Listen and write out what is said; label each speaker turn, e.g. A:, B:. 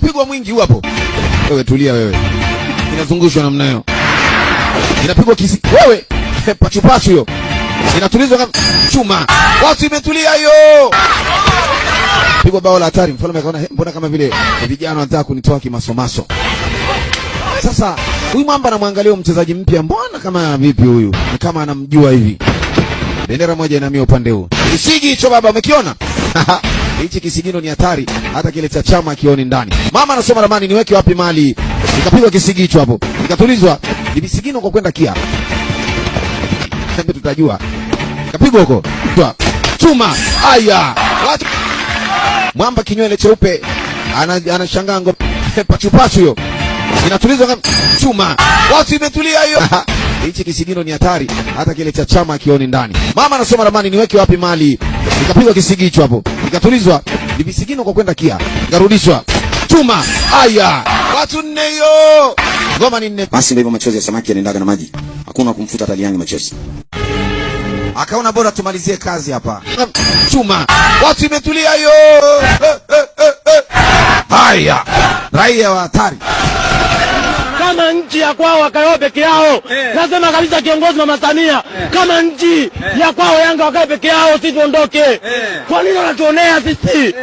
A: Unapigwa mwingi huu hapo. Wewe tulia wewe. Inazungushwa namna hiyo. Inapigwa kisi. Wewe pachupachu hiyo. Inatulizwa kama chuma. Watu imetulia hiyo. Pigwa bao la hatari. Mfalme akaona mbona kama vile vijana wanataka kunitoa kimasomaso. Sasa huyu mwamba anamwangalia mchezaji mpya, mbona kama vipi huyu? Ni kama anamjua hivi. Bendera moja inamia upande huu. Kisigi hicho baba umekiona? Hichi kisigino ni hatari, hata kile cha chama kioni ndani. Mama anasoma ramani, niweke wapi mali? Nikapigwa kisigi hicho hapo. Nikatulizwa. Ni visigino kwa kwenda kia. Sasa tutajua. Nikapigwa huko. Chuma. Aya. Watu. Mwamba kinywele cheupe anashangaa ngoma pachupachu hiyo. Inatulizwa kama chuma. Watu imetulia hiyo. Hichi kisigino ni hatari, hata kile cha chama kioni ndani. Mama anasoma ramani, niweke wapi mali? Nikapigwa kisigi hicho hapo. Nikatulizwa. Ni visigino kwa kwenda kia. Nikarudishwa. Chuma. Aya. Watu nne hiyo. Ngoma ni nne.
B: Basi ndio hivyo, machozi ya samaki yanaendaga na maji. Hakuna kumfuta Taliani machozi.
A: Akaona bora tumalizie kazi hapa. Chuma. Watu imetulia hiyo. Haya. Raia wa hatari.
C: Kama nchi ya kwao wakae peke yao. Nasema kabisa kiongozi Mama Samia, kama nchi ya kwao Yanga wakae peke yao, sisi tuondoke. Kwa nini wanatuonea sisi?